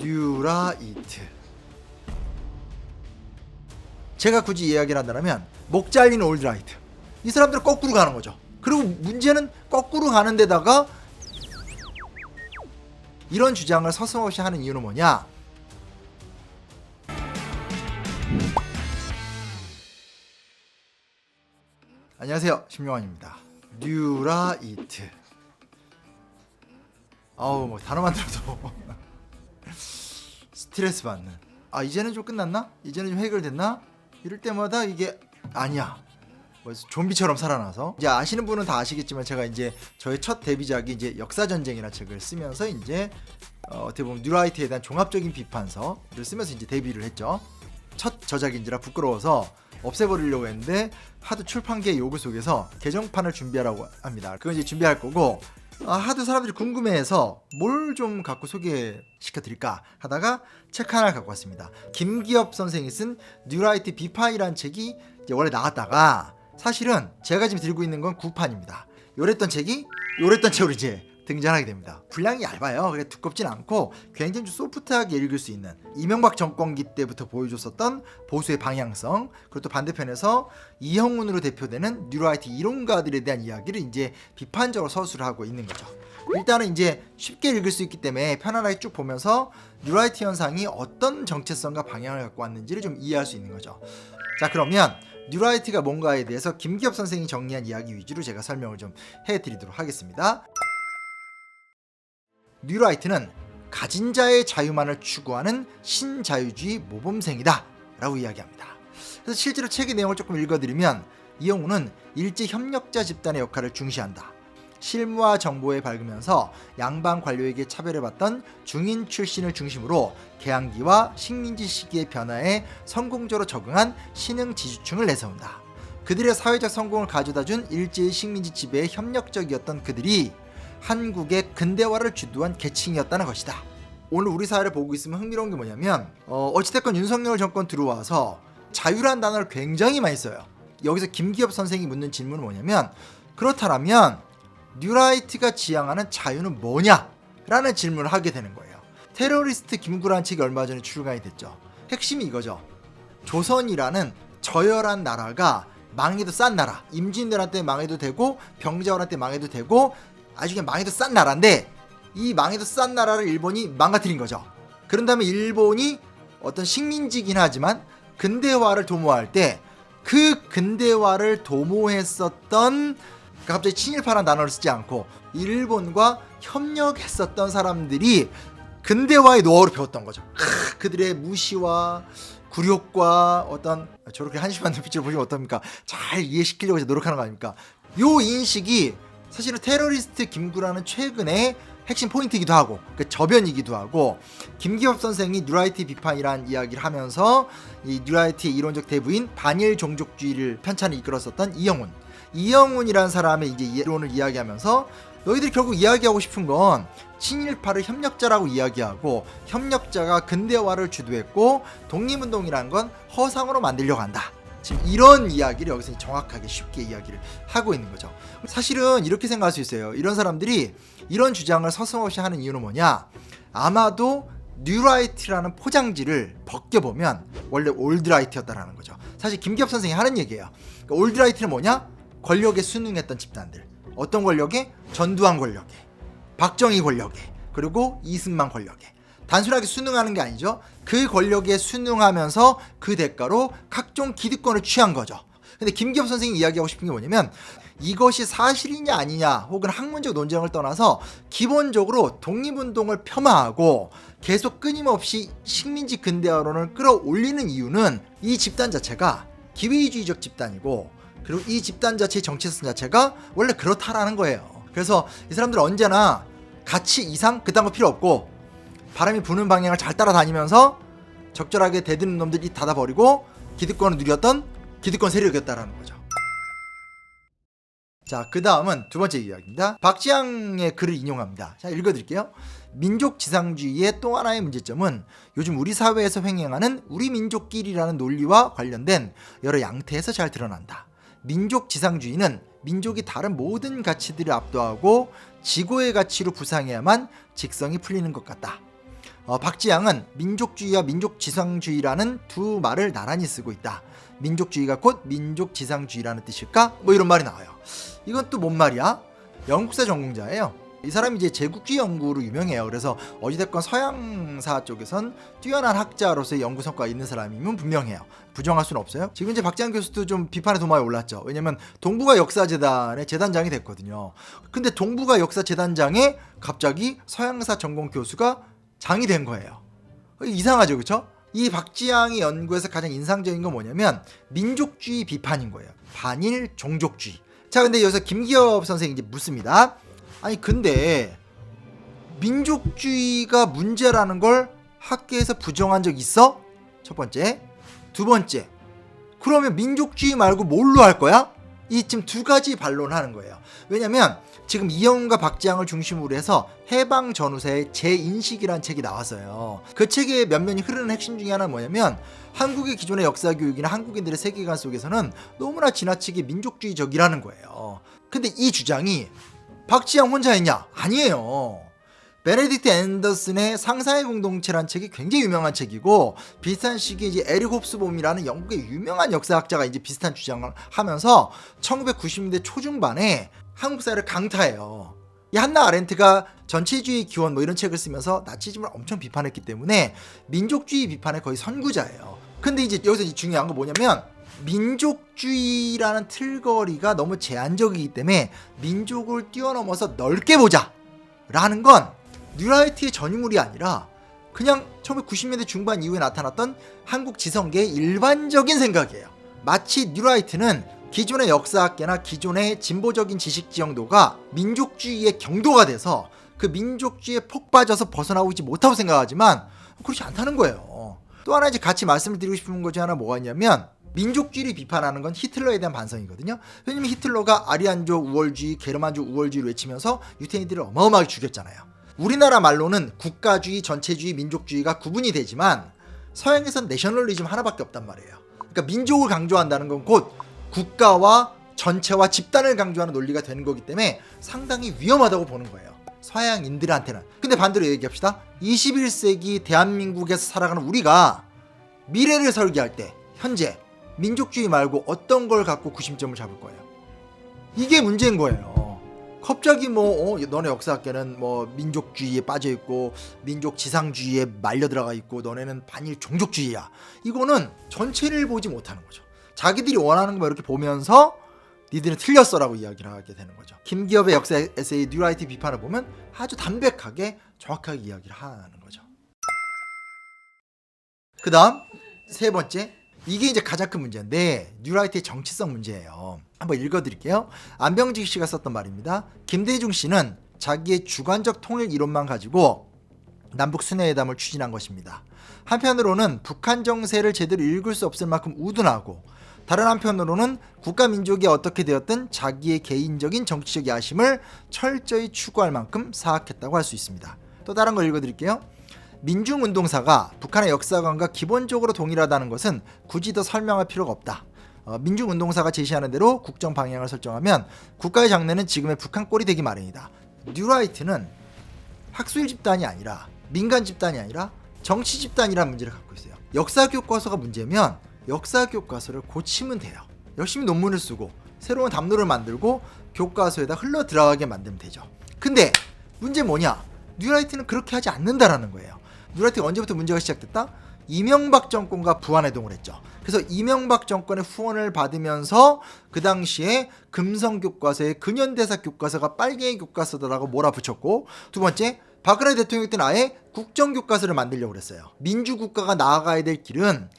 뉴라이트. 제가 굳이 이야기를 한다면 목 잘린 올드라이트. 이 사람들은 거꾸로 가는 거죠. 그리고 문제는 거꾸로 가는 데다가 이런 주장을 서슴없이 하는 이유는 뭐냐? 안녕하세요, 심영환입니다. 뉴라이트. 아우, 뭐 단어만 들어도 스트레스 받는. 아, 이제는 좀 끝났나? 이제는 좀 해결됐나? 이럴 때마다 이게 아니야. 뭐 좀비처럼 살아나서. 이제 아시는 분은 다 아시겠지만 제가 이제 저의 첫 데뷔작이 이제 역사전쟁이라는 책을 쓰면서 이제 어떻게 보면 뉴라이트에 대한 종합적인 비판서를 쓰면서 이제 데뷔를 했죠. 첫 저작인지라 부끄러워서 없애버리려고 했는데 하도 출판계의 요구 속에서 개정판을 준비하라고 합니다. 그건 이제 준비할 거고, 하도 사람들이 궁금해해서 뭘 좀 갖고 소개시켜드릴까 하다가 책 하나 갖고 왔습니다. 김기엽 선생이 쓴 뉴라이트 비판이라는 책이 이제 원래 나왔다가 사실은 제가 지금 들고 있는 건 구판입니다. 요랬던 책이 요랬던 책으로 이제 등장하게 됩니다. 분량이 얇아요. 그래 두껍진 않고 굉장히 좀 소프트하게 읽을 수 있는, 이명박 정권기 때부터 보여줬었던 보수의 방향성, 그리고 또 반대편에서 이형훈으로 대표되는 뉴라이트 이론가들에 대한 이야기를 이제 비판적으로 서술을 하고 있는 거죠. 일단은 이제 쉽게 읽을 수 있기 때문에 편안하게 쭉 보면서 뉴라이트 현상이 어떤 정체성과 방향을 갖고 왔는지를 좀 이해할 수 있는 거죠. 자, 그러면 뉴라이트가 뭔가에 대해서 김기엽 선생이 정리한 이야기 위주로 제가 설명을 좀 해드리도록 하겠습니다. 뉴라이트는 가진 자의 자유만을 추구하는 신자유주의 모범생이다 라고 이야기합니다. 그래서 실제로 책의 내용을 조금 읽어드리면, 이영훈은 일제협력자 집단의 역할을 중시한다. 실무와 정보에 밝으면서 양반 관료에게 차별을 받던 중인 출신을 중심으로 개항기와 식민지 시기의 변화에 성공적으로 적응한 신흥 지주층을 내세운다. 그들의 사회적 성공을 가져다준 일제의 식민지 지배에 협력적이었던 그들이 한국의 근대화를 주도한 계층이었다는 것이다. 오늘 우리 사회를 보고 있으면 흥미로운 게 뭐냐면 어찌됐건 윤석열 정권 들어와서 자유란 단어를 굉장히 많이 써요. 여기서 김기엽 선생이 묻는 질문은 뭐냐면, 그렇다면 뉴라이트가 지향하는 자유는 뭐냐? 라는 질문을 하게 되는 거예요. 테러리스트 김구라는 책이 얼마 전에 출간이 됐죠. 핵심이 이거죠. 조선이라는 저열한 나라가 망해도 싼 나라, 임진왜란 망해도 되고 병자호란 때 망해도 되고 아주 그냥 망해도 싼 나라인데, 이 망해도 싼 나라를 일본이 망가뜨린 거죠. 그런 다음에 일본이 어떤 식민지긴 하지만 근대화를 도모할 때 그 근대화를 도모했었던, 갑자기 친일파라는 단어를 쓰지 않고 일본과 협력했었던 사람들이 근대화의 노하우를 배웠던 거죠. 그들의 무시와 굴욕과 어떤, 저렇게 한심한 눈빛으로 보시면 어떻습니까? 잘 이해시키려고 이제 노력하는 거 아닙니까? 요 인식이 사실은 테러리스트 김구라는 최근에 핵심 포인트이기도 하고 그 저변이기도 하고, 김기엽 선생이 뉴라이트 비판이라는 이야기를 하면서 이 뉴라이트의 이론적 대부인 반일 종족주의를 편찬을 이끌었었던 이영훈이라는 사람의 이제 이론을 이야기하면서, 너희들이 결국 이야기하고 싶은 건 친일파를 협력자라고 이야기하고 협력자가 근대화를 주도했고 독립운동이라는 건 허상으로 만들려고 한다. 지금 이런 이야기를 여기서 정확하게 쉽게 이야기를 하고 있는 거죠. 사실은 이렇게 생각할 수 있어요. 이런 사람들이 이런 주장을 서슴없이 하는 이유는 뭐냐? 아마도 뉴라이트라는 포장지를 벗겨보면 원래 올드라이트였다라는 거죠. 사실 김기엽 선생이 하는 얘기예요. 그러니까 올드라이트는 뭐냐? 권력에 순응했던 집단들. 어떤 권력에? 전두환 권력에, 박정희 권력에, 그리고 이승만 권력에. 단순하게 순응하는 게 아니죠. 그 권력에 순응하면서 그 대가로 각종 기득권을 취한 거죠. 근데 김기엽 선생이 이야기하고 싶은 게 뭐냐면, 이것이 사실이냐 아니냐 혹은 학문적 논쟁을 떠나서 기본적으로 독립운동을 폄하하고 계속 끊임없이 식민지 근대화론을 끌어올리는 이유는 이 집단 자체가 기회주의적 집단이고, 그리고 이 집단 자체의 정체성 자체가 원래 그렇다라는 거예요. 그래서 이 사람들은 언제나 가치 이상 그딴 거 필요 없고 바람이 부는 방향을 잘 따라다니면서 적절하게 대드는 놈들이 닫아버리고 기득권을 누렸던 기득권 세력이었다라는 거죠. 자, 그 다음은 두 번째 이야기입니다. 박지향의 글을 인용합니다. 자, 읽어드릴게요. 민족지상주의의 또 하나의 문제점은 요즘 우리 사회에서 횡행하는 우리 민족끼리라는 논리와 관련된 여러 양태에서 잘 드러난다. 민족지상주의는 민족이 다른 모든 가치들을 압도하고 지고의 가치로 부상해야만 직성이 풀리는 것 같다. 박지양은 민족주의와 민족지상주의라는 두 말을 나란히 쓰고 있다. 민족주의가 곧 민족지상주의라는 뜻일까? 뭐 이런 말이 나와요. 이건 또 뭔 말이야? 영국사 전공자예요. 이 사람이 이제 제국주의 연구로 유명해요. 그래서 어찌됐건 서양사 쪽에선 뛰어난 학자로서의 연구 성과가 있는 사람이면 분명해요. 부정할 수는 없어요. 지금 이제 박지양 교수도 좀 비판의 도마에 올랐죠. 왜냐면 동북아 역사재단의 재단장이 됐거든요. 근데 동북아 역사재단장에 갑자기 서양사 전공 교수가 장이 된 거예요. 이상하죠, 그렇죠? 이 박지양의 연구에서 가장 인상적인 건 뭐냐면 민족주의 비판인 거예요. 반일 종족주의. 자, 근데 여기서 김기엽 선생이 이제 묻습니다. 아니 근데 민족주의가 문제라는 걸 학계에서 부정한 적 있어? 첫 번째. 두 번째, 그러면 민족주의 말고 뭘로 할 거야? 이 지금 두 가지 반론을 하는 거예요. 왜냐면 지금 이영훈과 박지양을 중심으로 해서 해방 전후세의 재인식이라는 책이 나왔어요. 그 책의 면면이 흐르는 핵심 중에 하나는 뭐냐면 한국의 기존의 역사 교육이나 한국인들의 세계관 속에서는 너무나 지나치게 민족주의적이라는 거예요. 근데 이 주장이 박지양 혼자 했냐? 아니에요. 베네딕트 앤더슨의 상상의 공동체라는 책이 굉장히 유명한 책이고, 비슷한 시기에 이제 에릭 홉스봄이라는 영국의 유명한 역사학자가 이제 비슷한 주장을 하면서 1990년대 초중반에 한국 사회를 강타해요. 이 한나 아렌트가 전체주의 기원 뭐 이런 책을 쓰면서 나치즘을 엄청 비판했기 때문에 민족주의 비판의 거의 선구자예요. 근데 이제 여기서 이제 중요한 건 뭐냐면 민족주의라는 틀거리가 너무 제한적이기 때문에 민족을 뛰어넘어서 넓게 보자 라는 건 뉴라이트의 전유물이 아니라 그냥 1990년대 중반 이후에 나타났던 한국 지성계의 일반적인 생각이에요. 마치 뉴라이트는 기존의 역사학계나 기존의 진보적인 지식 지형도가 민족주의의 경도가 돼서 그 민족주의에 폭 빠져서 벗어나오지 못하고 생각하지만 그렇지 않다는 거예요. 또 하나 이제 같이 말씀을 드리고 싶은 것 중에 하나 뭐가 있냐면 민족주의를 비판하는 건 히틀러에 대한 반성이거든요. 왜냐면 히틀러가 아리안족 우월주의, 게르만족 우월주의를 외치면서 유태인들을 어마어마하게 죽였잖아요. 우리나라 말로는 국가주의, 전체주의, 민족주의가 구분이 되지만 서양에선 내셔널리즘 하나밖에 없단 말이에요. 그러니까 민족을 강조한다는 건 곧 국가와 전체와 집단을 강조하는 논리가 되는 거기 때문에 상당히 위험하다고 보는 거예요. 서양인들한테는. 근데 반대로 얘기합시다. 21세기 대한민국에서 살아가는 우리가 미래를 설계할 때 현재 민족주의 말고 어떤 걸 갖고 구심점을 잡을 거예요? 이게 문제인 거예요. 갑자기 너네 역사학계는 민족주의에 빠져있고 민족 지상주의에 말려들어가 있고 너네는 반일 종족주의야. 이거는 전체를 보지 못하는 거죠. 자기들이 원하는 거 이렇게 보면서 니들은 틀렸어 라고 이야기를 하게 되는 거죠. 김기엽의 역사 에세이 뉴라이트 비판을 보면 아주 담백하게 정확하게 이야기를 하는 거죠. 그 다음 세 번째, 이게 이제 가장 큰 문제인데 뉴라이트의 정치성 문제예요. 한번 읽어드릴게요. 안병직 씨가 썼던 말입니다. 김대중 씨는 자기의 주관적 통일 이론만 가지고 남북 순회회담을 추진한 것입니다. 한편으로는 북한 정세를 제대로 읽을 수 없을 만큼 우둔하고, 다른 한편으로는 국가 민족이 어떻게 되었든 자기의 개인적인 정치적 야심을 철저히 추구할 만큼 사악했다고 할 수 있습니다. 또 다른 걸 읽어드릴게요. 민중운동사가 북한의 역사관과 기본적으로 동일하다는 것은 굳이 더 설명할 필요가 없다. 민중운동사가 제시하는 대로 국정 방향을 설정하면 국가의 장래는 지금의 북한 꼴이 되기 마련이다. 뉴라이트는 학술 집단이 아니라 민간 집단이 아니라 정치 집단이라는 문제를 갖고 있어요. 역사 교과서가 문제면 역사 교과서를 고치면 돼요. 열심히 논문을 쓰고 새로운 담론을 만들고 교과서에다 흘러 들어가게 만들면 되죠. 근데 문제 뭐냐? 뉴라이트는 그렇게 하지 않는다라는 거예요. 뉴라이트가 언제부터 문제가 시작됐다? 이명박 정권과 부안해동을 했죠. 그래서 이명박 정권의 후원을 받으면서 그 당시에 금성 교과서에 근현대사 교과서가 빨갱이 교과서다라고 몰아붙였고, 두 번째, 박근혜 대통령 때는 아예 국정교과서를 만들려고 그랬어요. 민주국가가 나아가야 될 길은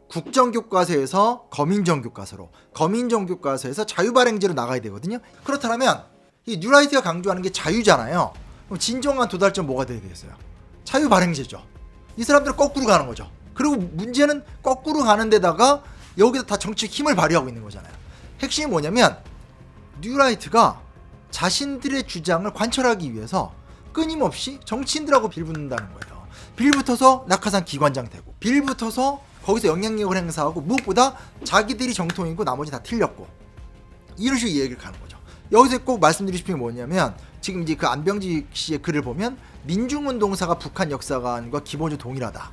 국정교과서에서 거민정교과서로, 거민정교과서에서 자유발행제로 나가야 되거든요. 그렇다면 이 뉴라이트가 강조하는 게 자유잖아요. 그럼 진정한 도달점 뭐가 돼야 되겠어요? 자유발행제죠. 이 사람들은 거꾸로 가는 거죠. 그리고 문제는 거꾸로 가는 데다가 여기서 다 정치적 힘을 발휘하고 있는 거잖아요. 핵심이 뭐냐면 뉴라이트가 자신들의 주장을 관철하기 위해서 끊임없이 정치인들하고 빌붙는다는 거예요. 빌붙어서 낙하산 기관장 되고, 빌붙어서 거기서 영향력을 행사하고, 무엇보다 자기들이 정통이고 나머지 다 틀렸고, 이런 식으로 얘기를 가는 거죠. 여기서 꼭 말씀드리고 싶은 게 뭐냐면 지금 이제 그 안병직 씨의 글을 보면 민중운동사가 북한 역사관과 기본적으로 동일하다.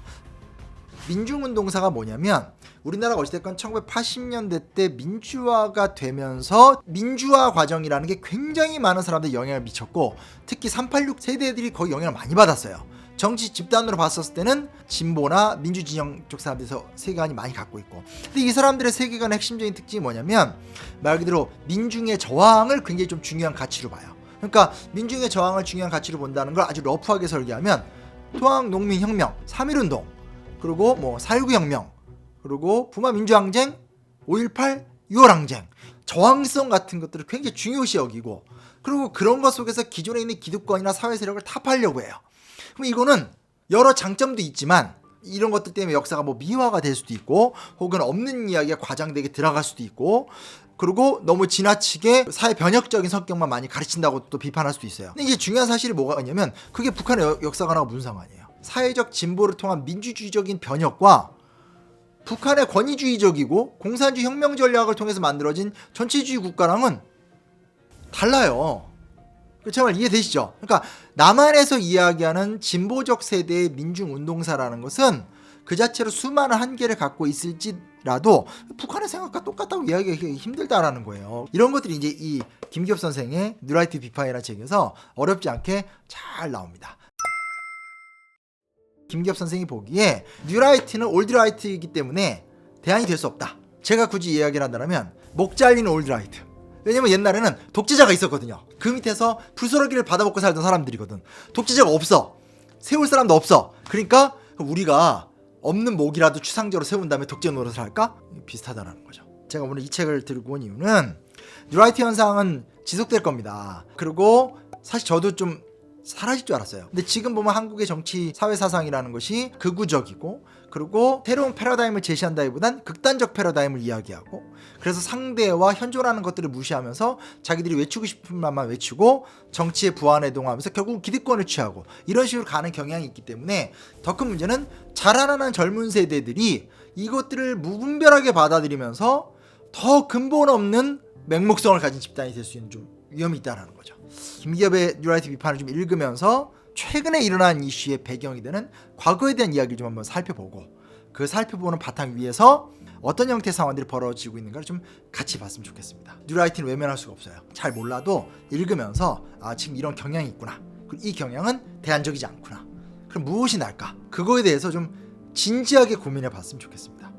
민중운동사가 뭐냐면 우리나라가 어찌됐건 1980년대 때 민주화가 되면서 민주화 과정이라는 게 굉장히 많은 사람들이 영향을 미쳤고 특히 386 세대들이 거의 영향을 많이 받았어요. 정치 집단으로 봤었을 때는 진보나 민주진영 쪽 사람들에서 세계관이 많이 갖고 있고, 근데 이 사람들의 세계관의 핵심적인 특징이 뭐냐면 말 그대로 민중의 저항을 굉장히 좀 중요한 가치로 봐요. 그러니까 민중의 저항을 중요한 가치로 본다는 걸 아주 러프하게 설계하면 토항농민혁명, 3.1운동, 그리고 뭐 4.19 혁명, 그리고 부마 민주항쟁, 5.18, 6.월항쟁, 저항성 같은 것들을 굉장히 중요시 여기고, 그리고 그런 것 속에서 기존에 있는 기득권이나 사회 세력을 타파하려고 해요. 그럼 이거는 여러 장점도 있지만 이런 것들 때문에 역사가 뭐 미화가 될 수도 있고, 혹은 없는 이야기가 과장되게 들어갈 수도 있고, 그리고 너무 지나치게 사회 변혁적인 성격만 많이 가르친다고 또 비판할 수도 있어요. 근데 이제 중요한 사실이 뭐가 있냐면 그게 북한의 역사관하고 무슨 상관이에요. 사회적 진보를 통한 민주주의적인 변혁과 북한의 권위주의적이고 공산주의 혁명 전략을 통해서 만들어진 전체주의 국가랑은 달라요. 제말 이해되시죠? 그러니까 남한에서 이야기하는 진보적 세대의 민중운동사라는 것은 그 자체로 수많은 한계를 갖고 있을지라도 북한의 생각과 똑같다고 이야기하기 힘들다라는 거예요. 이런 것들이 이제 이 김기엽 선생의 뉴라이트 비판이라는 책에서 어렵지 않게 잘 나옵니다. 김기엽 선생이 보기에 뉴라이트는 올드라이트이기 때문에 대안이 될 수 없다. 제가 굳이 이야기를 한다면 목 잘리는 올드라이트. 왜냐면 옛날에는 독재자가 있었거든요. 그 밑에서 부스러기를 받아먹고 살던 사람들이거든. 독재자가 없어. 세울 사람도 없어. 그러니까 우리가 없는 목이라도 추상적으로 세운 다음에 독재 노릇을 할까? 비슷하다는 거죠. 제가 오늘 이 책을 들고 온 이유는 뉴라이트 현상은 지속될 겁니다. 그리고 사실 저도 좀 사라질 줄 알았어요. 근데 지금 보면 한국의 정치 사회 사상이라는 것이 극우적이고, 그리고 새로운 패러다임을 제시한다기보단 극단적 패러다임을 이야기하고, 그래서 상대와 현존하는 것들을 무시하면서 자기들이 외치고 싶은 말만 외치고 정치에 부안해동하면서 결국 기득권을 취하고 이런 식으로 가는 경향이 있기 때문에 더 큰 문제는 자라나는 젊은 세대들이 이것들을 무분별하게 받아들이면서 더 근본 없는 맹목성을 가진 집단이 될 수 있는 좀 위험이 있다는 거죠. 김기엽의 뉴라이트 비판을 좀 읽으면서 최근에 일어난 이슈의 배경이 되는 과거에 대한 이야기를 좀 한번 살펴보고, 그 살펴보는 바탕 위에서 어떤 형태의 상황들이 벌어지고 있는가를 좀 같이 봤으면 좋겠습니다. 뉴라이트는 외면할 수가 없어요. 잘 몰라도 읽으면서 아, 지금 이런 경향이 있구나. 그리고 이 경향은 대안적이지 않구나. 그럼 무엇이 날까? 그거에 대해서 좀 진지하게 고민해 봤으면 좋겠습니다.